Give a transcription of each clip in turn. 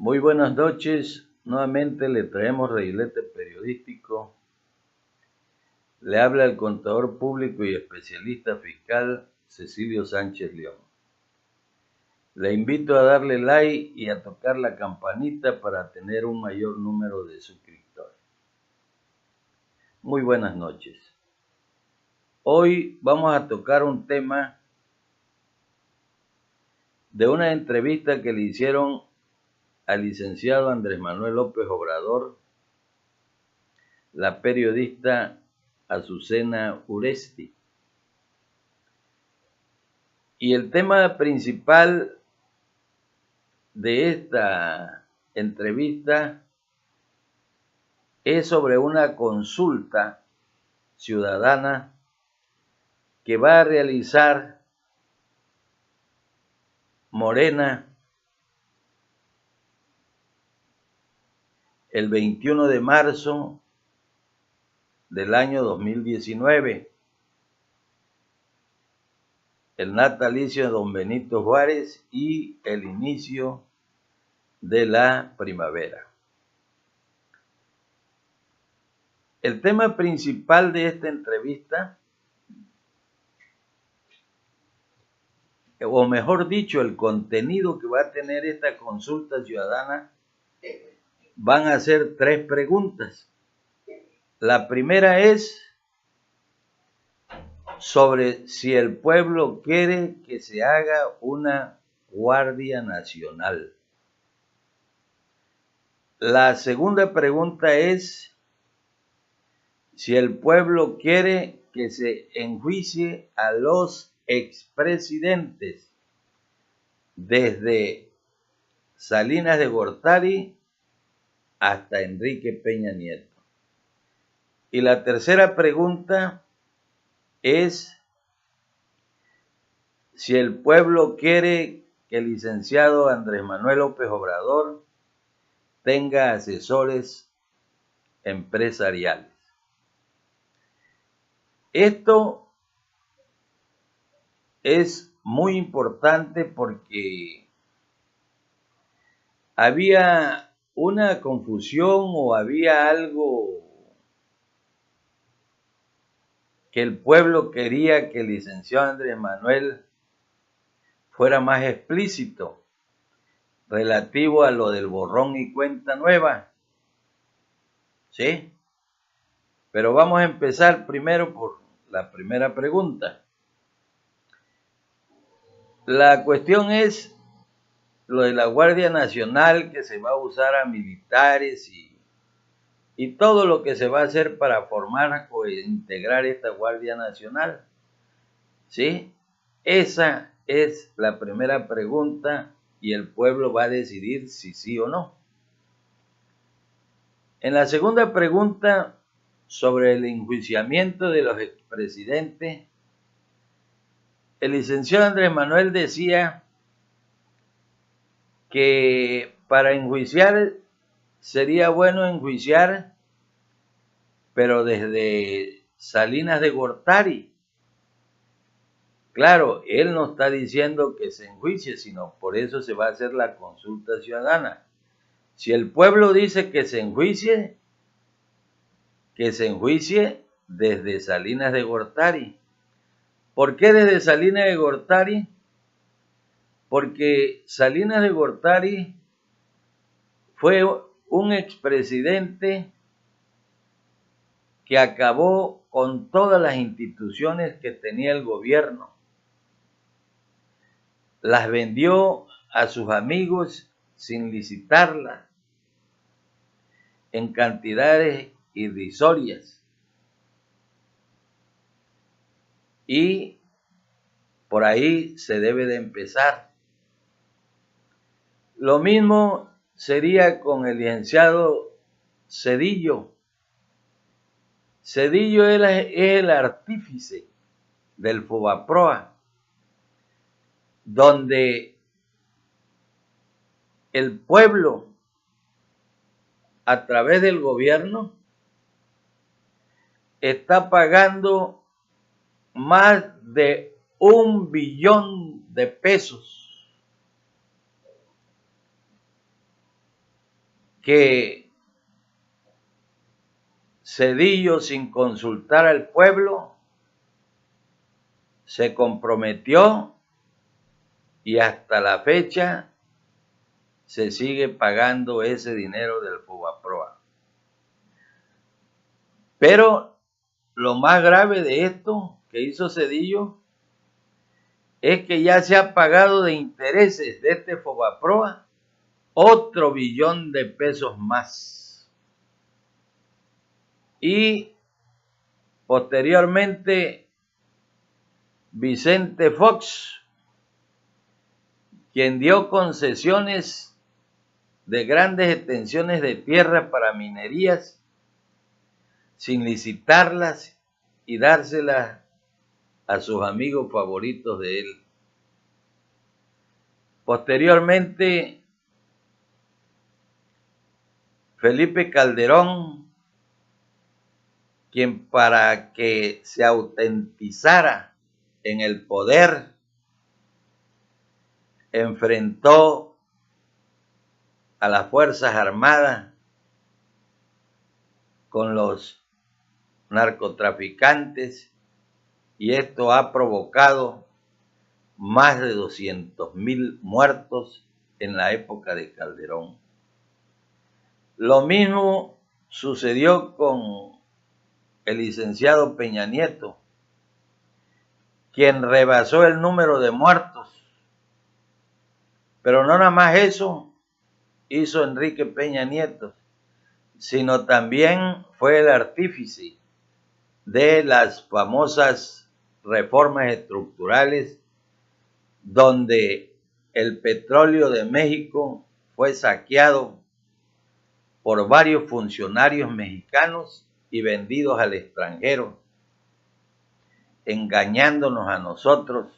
Muy buenas noches, nuevamente le traemos reguilete periodístico. Le habla el contador público y especialista fiscal Cecilio Sánchez León. Le invito a darle like y a tocar la campanita para tener un mayor número de suscriptores. Muy buenas noches. Hoy vamos a tocar un tema de una entrevista que le hicieron al licenciado Andrés Manuel López Obrador, la periodista Azucena Uresti. Y el tema principal de esta entrevista es sobre una consulta ciudadana que va a realizar Morena el 21 de marzo del año 2019, el natalicio de don Benito Juárez y el inicio de la primavera. El tema principal de esta entrevista, o mejor dicho, el contenido que va a tener esta consulta ciudadana, van a ser 3 preguntas. La primera es sobre si el pueblo quiere que se haga una Guardia Nacional. La segunda pregunta es si el pueblo quiere que se enjuicie a los expresidentes desde Salinas de Gortari hasta Enrique Peña Nieto. Y la tercera pregunta es si el pueblo quiere que el licenciado Andrés Manuel López Obrador tenga asesores empresariales. Esto es muy importante porque había una confusión o había algo que el pueblo quería que el licenciado Andrés Manuel fuera más explícito relativo a lo del borrón y cuenta nueva. ¿Sí? Pero vamos a empezar primero por la primera pregunta. La cuestión es lo de la Guardia Nacional, que se va a usar a militares y todo lo que se va a hacer para formar o integrar esta Guardia Nacional. ¿Sí? Esa es la primera pregunta y el pueblo va a decidir si sí o no. En la segunda pregunta, sobre el enjuiciamiento de los expresidentes, el licenciado Andrés Manuel decía que para enjuiciar sería bueno enjuiciar, pero desde Salinas de Gortari. Claro, él no está diciendo que se enjuicie, sino por eso se va a hacer la consulta ciudadana. Si el pueblo dice que se enjuicie desde Salinas de Gortari. ¿Por qué desde Salinas de Gortari? Porque Salinas de Gortari fue un expresidente que acabó con todas las instituciones que tenía el gobierno. Las vendió a sus amigos sin licitarlas, en cantidades irrisorias. Y por ahí se debe de empezar. Lo mismo sería con el licenciado Zedillo. Zedillo es el artífice del Fobaproa, donde el pueblo, a través del gobierno, está pagando más de 1 billón de pesos que Zedillo, sin consultar al pueblo, se comprometió y hasta la fecha se sigue pagando ese dinero del Fobaproa. Pero lo más grave de esto que hizo Zedillo es que ya se ha pagado de intereses de este Fobaproa otro billón de pesos más. Y posteriormente Vicente Fox, quien dio concesiones de grandes extensiones de tierra para minerías sin licitarlas y dárselas a sus amigos favoritos de él. Posteriormente, Felipe Calderón, quien para que se autentizara en el poder, enfrentó a las Fuerzas Armadas con los narcotraficantes, y esto ha provocado más de 200,000 muertos en la época de Calderón. Lo mismo sucedió con el licenciado Peña Nieto, quien rebasó el número de muertos. Pero no nada más eso hizo Enrique Peña Nieto, sino también fue el artífice de las famosas reformas estructurales, donde el petróleo de México fue saqueado por varios funcionarios mexicanos y vendidos al extranjero, engañándonos a nosotros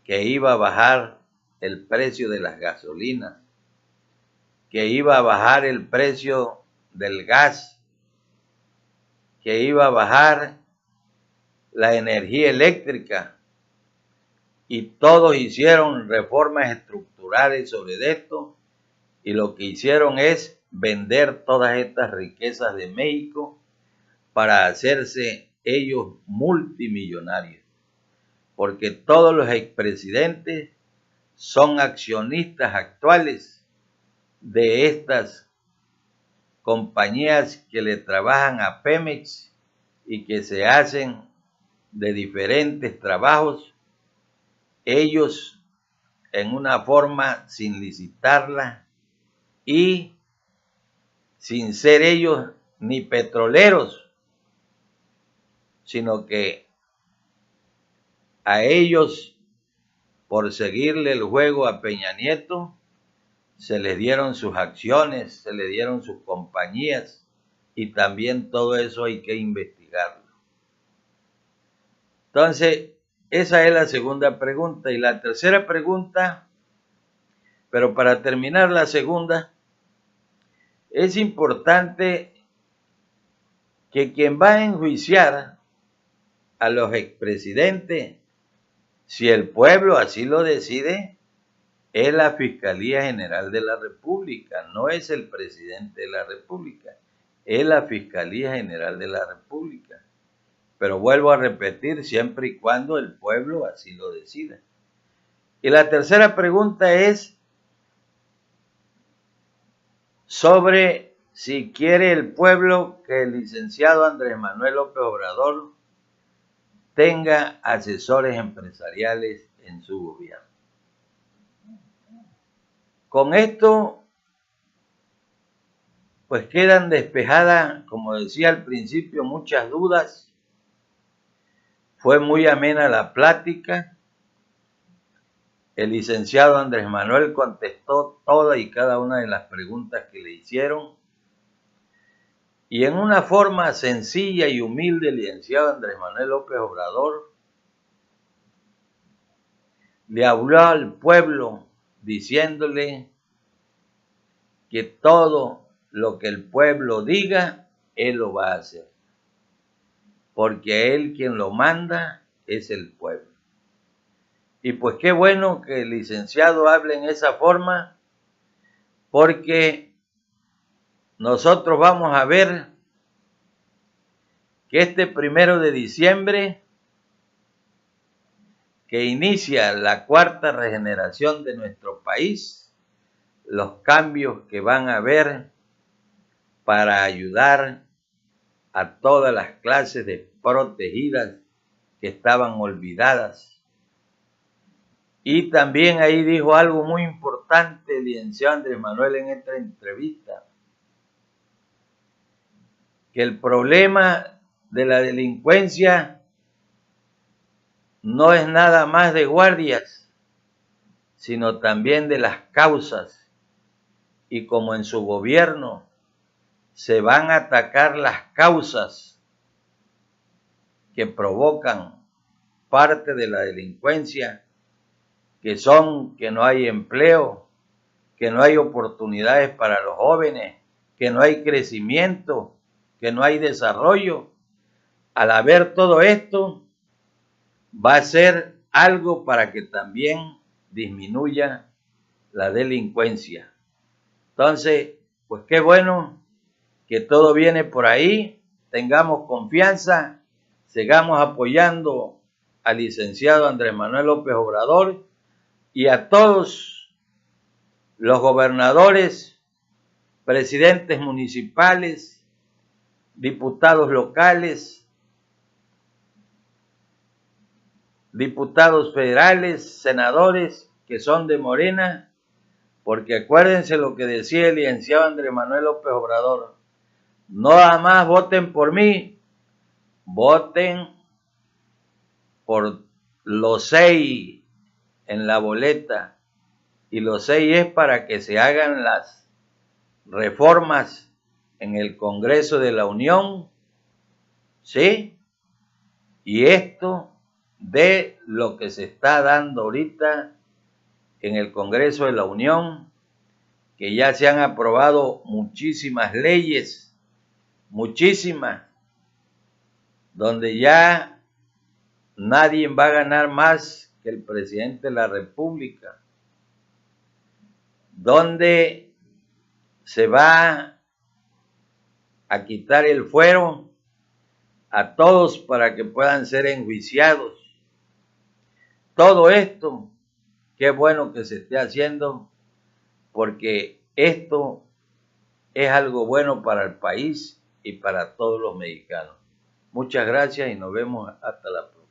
que iba a bajar el precio de las gasolinas, que iba a bajar el precio del gas, que iba a bajar la energía eléctrica, y todos hicieron reformas estructurales sobre esto, y lo que hicieron es vender todas estas riquezas de México para hacerse ellos multimillonarios, porque todos los expresidentes son accionistas actuales de estas compañías que le trabajan a Pemex y que se hacen de diferentes trabajos, ellos en una forma sin licitarla y sin ser ellos ni petroleros, sino que a ellos, por seguirle el juego a Peña Nieto, se les dieron sus acciones, se les dieron sus compañías, y también todo eso hay que investigarlo. Entonces, esa es la segunda pregunta. Y la tercera pregunta, pero para terminar la segunda, es importante que quien va a enjuiciar a los expresidentes, si el pueblo así lo decide, es la Fiscalía General de la República, no es el presidente de la República, es la Fiscalía General de la República. Pero vuelvo a repetir, siempre y cuando el pueblo así lo decida. Y la tercera pregunta es sobre si quiere el pueblo que el licenciado Andrés Manuel López Obrador tenga asesores empresariales en su gobierno. Con esto, pues quedan despejadas, como decía al principio, muchas dudas. Fue muy amena la plática. El licenciado Andrés Manuel contestó todas y cada una de las preguntas que le hicieron. Y en una forma sencilla y humilde, el licenciado Andrés Manuel López Obrador le habló al pueblo diciéndole que todo lo que el pueblo diga, él lo va a hacer. Porque él quien lo manda es el pueblo. Y pues qué bueno que el licenciado hable en esa forma, porque nosotros vamos a ver que este 1 de diciembre, que inicia la cuarta regeneración de nuestro país, los cambios que van a haber para ayudar a todas las clases desprotegidas que estaban olvidadas. Y también ahí dijo algo muy importante el licenciado Andrés Manuel en esta entrevista, que el problema de la delincuencia no es nada más de guardias, sino también de las causas. Y como en su gobierno se van a atacar las causas que provocan parte de la delincuencia, que son que no hay empleo, que no hay oportunidades para los jóvenes, que no hay crecimiento, que no hay desarrollo. Al haber todo esto, va a ser algo para que también disminuya la delincuencia. Entonces, pues qué bueno que todo viene por ahí, tengamos confianza, sigamos apoyando al licenciado Andrés Manuel López Obrador y a todos los gobernadores, presidentes municipales, diputados locales, diputados federales, senadores que son de Morena, porque acuérdense lo que decía el licenciado Andrés Manuel López Obrador: no nada más voten por mí, voten por los 6 en la boleta, y los 6 es para que se hagan las reformas en el Congreso de la Unión, ¿sí? Y esto de lo que se está dando ahorita en el Congreso de la Unión, que ya se han aprobado muchísimas leyes, muchísimas, donde ya nadie va a ganar más que el presidente de la República, donde se va a quitar el fuero a todos para que puedan ser enjuiciados. Todo esto, qué bueno que se esté haciendo, porque esto es algo bueno para el país y para todos los mexicanos. Muchas gracias y nos vemos hasta la próxima.